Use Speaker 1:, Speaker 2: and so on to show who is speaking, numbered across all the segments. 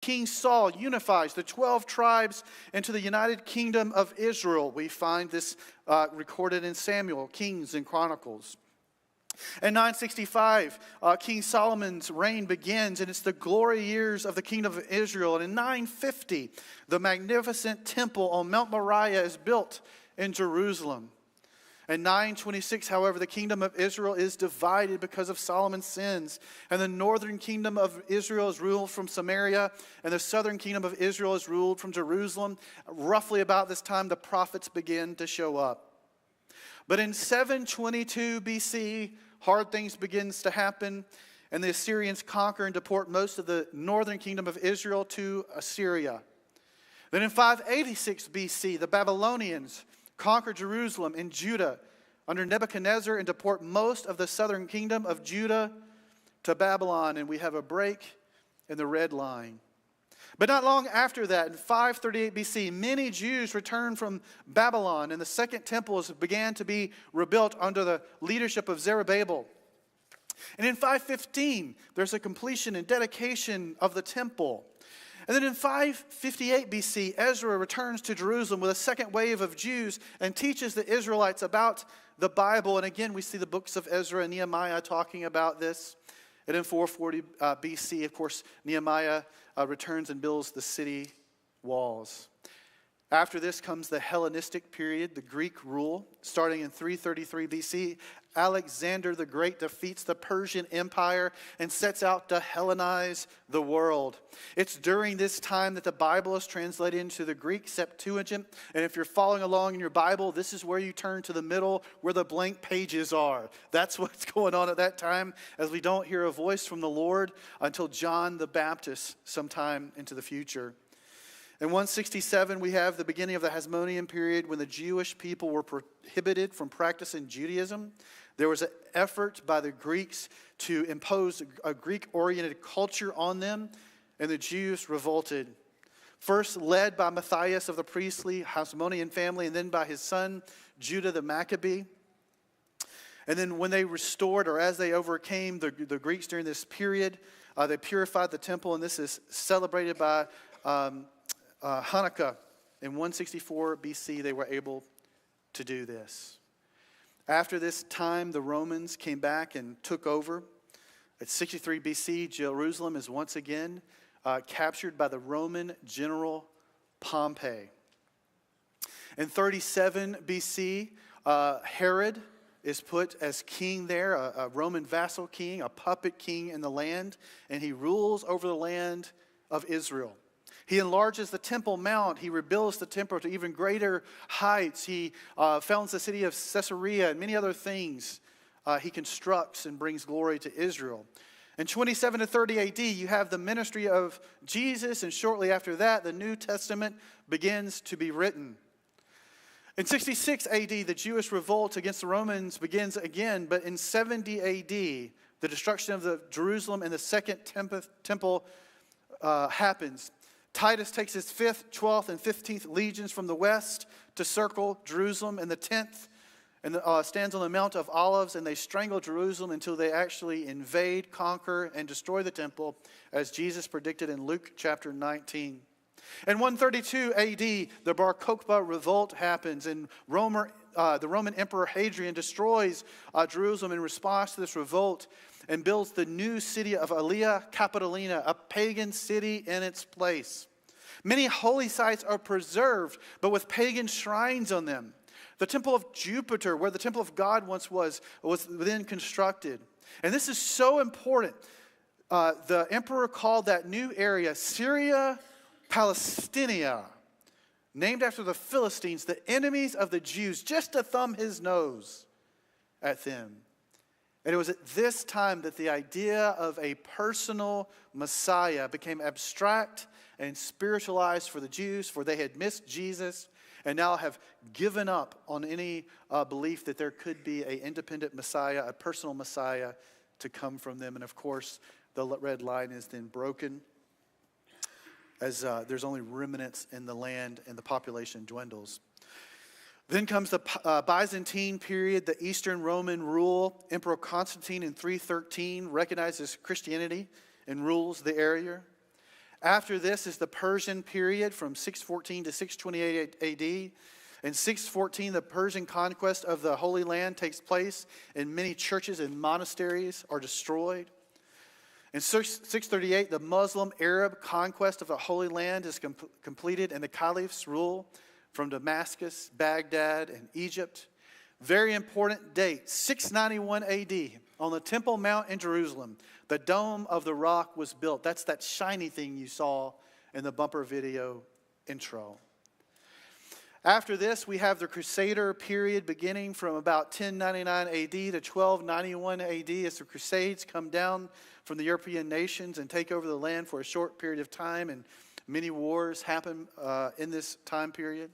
Speaker 1: King Saul unifies the 12 tribes into the United Kingdom of Israel. We find this recorded in Samuel, Kings, and Chronicles. In 965, King Solomon's reign begins, and it's the glory years of the kingdom of Israel. And in 950, the magnificent temple on Mount Moriah is built in Jerusalem. In 926, however, the kingdom of Israel is divided because of Solomon's sins. And the northern kingdom of Israel is ruled from Samaria, and the southern kingdom of Israel is ruled from Jerusalem. Roughly about this time, the prophets begin to show up. But in 722 BC, hard things begins to happen, and the Assyrians conquer and deport most of the northern kingdom of Israel to Assyria. Then in 586 BC, the Babylonians conquer Jerusalem and Judah under Nebuchadnezzar and deport most of the southern kingdom of Judah to Babylon, and we have a break in the red line. But not long after that, in 538 BC, many Jews returned from Babylon, and the second temple began to be rebuilt under the leadership of Zerubbabel. And in 515, there's a completion and dedication of the temple. And then in 558 BC, Ezra returns to Jerusalem with a second wave of Jews and teaches the Israelites about the Bible. And again, we see the books of Ezra and Nehemiah talking about this. And in 440 BC, of course, Nehemiah returns and builds the city walls. After this comes the Hellenistic period, the Greek rule. Starting in 333 BC, Alexander the Great defeats the Persian Empire and sets out to Hellenize the world. It's during this time that the Bible is translated into the Greek Septuagint. And if you're following along in your Bible, this is where you turn to the middle where the blank pages are. That's what's going on at that time, as we don't hear a voice from the Lord until John the Baptist sometime into the future. In 167, we have the beginning of the Hasmonean period when the Jewish people were prohibited from practicing Judaism. There was an effort by the Greeks to impose a Greek-oriented culture on them, and the Jews revolted. First led by Matthias of the priestly Hasmonean family, and then by his son, Judah the Maccabee. And then when they restored, or as they overcame the Greeks during this period, they purified the temple, and this is celebrated by Hanukkah. In 164 BC, they were able to do this. After this time, the Romans came back and took over. At 63 BC, Jerusalem is once again captured by the Roman general Pompey. In 37 BC, Herod is put as king there, a Roman vassal king, a puppet king in the land, and he rules over the land of Israel. He enlarges the Temple Mount. He rebuilds the temple to even greater heights. He founds the city of Caesarea and many other things he constructs and brings glory to Israel. In 27 to 30 AD, you have the ministry of Jesus, and shortly after that, the New Testament begins to be written. In 66 AD, the Jewish revolt against the Romans begins again, but in 70 AD, the destruction of the Jerusalem and the second temple happens. Titus takes his 5th, 12th, and 15th legions from the west to circle Jerusalem, and the 10th stands on the Mount of Olives, and they strangle Jerusalem until they actually invade, conquer, and destroy the temple, as Jesus predicted in Luke chapter 19. In 132 AD, the Bar Kokhba revolt happens, and the Roman Emperor Hadrian destroys Jerusalem in response to this revolt and builds the new city of Aelia Capitolina, a pagan city in its place. Many holy sites are preserved, but with pagan shrines on them. The temple of Jupiter, where the temple of God once was then constructed. And this is so important. The emperor called that new area Syria Palestinia, named after the Philistines, the enemies of the Jews, just to thumb his nose at them. And it was at this time that the idea of a personal Messiah became abstract and spiritualized for the Jews, for they had missed Jesus and now have given up on any belief that there could be an independent Messiah, a personal Messiah to come from them. And of course, the red line is then broken as there's only remnants in the land and the population dwindles. Then comes the Byzantine period, the Eastern Roman rule. Emperor Constantine in 313 recognizes Christianity and rules the area. After this is the Persian period from 614 to 628 AD. In 614, the Persian conquest of the Holy Land takes place, and many churches and monasteries are destroyed. In 638, the Muslim Arab conquest of the Holy Land is completed, and the caliphs rule from Damascus, Baghdad, and Egypt. Very important date, 691 AD, on the Temple Mount in Jerusalem, the Dome of the Rock was built. That's that shiny thing you saw in the bumper video intro. After this, we have the Crusader period beginning from about 1099 AD to 1291 AD as the Crusades come down from the European nations and take over the land for a short period of time, and many wars happen in this time period.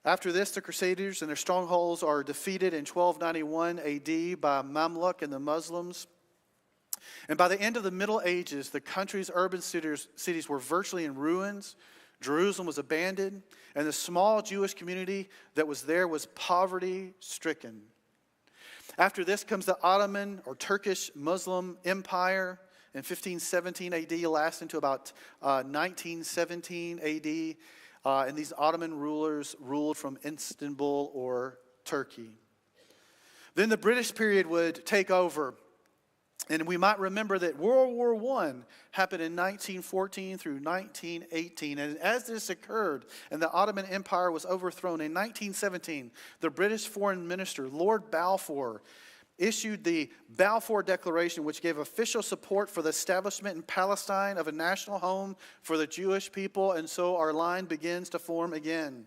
Speaker 1: After this, the Crusaders and their strongholds are defeated in 1291 AD by Mamluk and the Muslims. And by the end of the Middle Ages, the country's urban cities were virtually in ruins. Jerusalem was abandoned, and the small Jewish community that was there was poverty-stricken. After this comes the Ottoman or Turkish Muslim Empire in 1517 AD, lasting to about 1917 AD. And these Ottoman rulers ruled from Istanbul or Turkey. Then the British period would take over. And we might remember that World War I happened in 1914 through 1918. And as this occurred and the Ottoman Empire was overthrown in 1917, the British Foreign Minister, Lord Balfour, issued the Balfour Declaration, which gave official support for the establishment in Palestine of a national home for the Jewish people. And so our line begins to form again.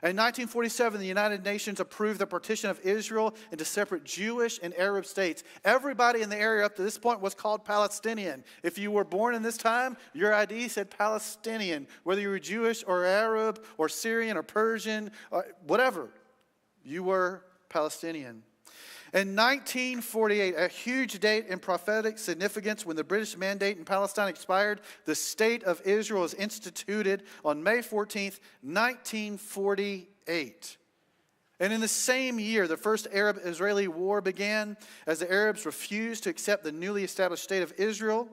Speaker 1: In 1947, the United Nations approved the partition of Israel into separate Jewish and Arab states. Everybody in the area up to this point was called Palestinian. If you were born in this time, your ID said Palestinian. Whether you were Jewish or Arab or Syrian or Persian, or whatever, you were Palestinian. In 1948, a huge date in prophetic significance, when the British mandate in Palestine expired, the State of Israel was instituted on May 14th, 1948. And in the same year, the first Arab-Israeli war began as the Arabs refused to accept the newly established State of Israel.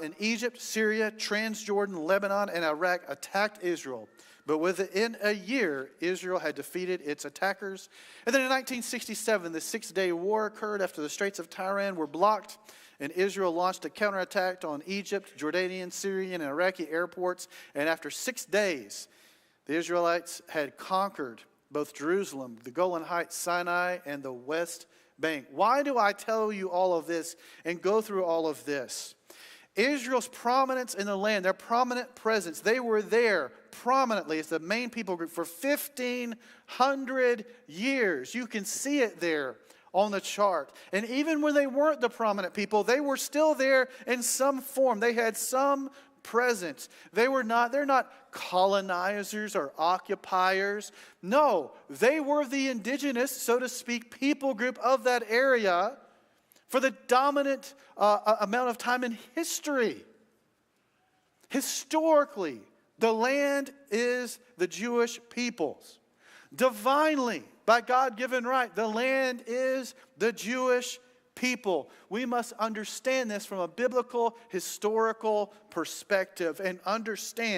Speaker 1: In Egypt, Syria, Transjordan, Lebanon, and Iraq attacked Israel. But within a year, Israel had defeated its attackers. And then in 1967, the Six-Day War occurred after the Straits of Tiran were blocked, and Israel launched a counterattack on Egypt, Jordanian, Syrian, and Iraqi airports. And after 6 days, the Israelites had conquered both Jerusalem, the Golan Heights, Sinai, and the West Bank. Why do I tell you all of this and go through all of this? Israel's prominence in the land, their prominent presence, they were there prominently as the main people group for 1,500 years. You can see it there on the chart. And even when they weren't the prominent people, they were still there in some form. They had some presence. They're not colonizers or occupiers. No, they were the indigenous, so to speak, people group of that area for the dominant amount of time in history. Historically, the land is the Jewish people's. Divinely, by God-given right, the land is the Jewish people. We must understand this from a biblical, historical perspective and understand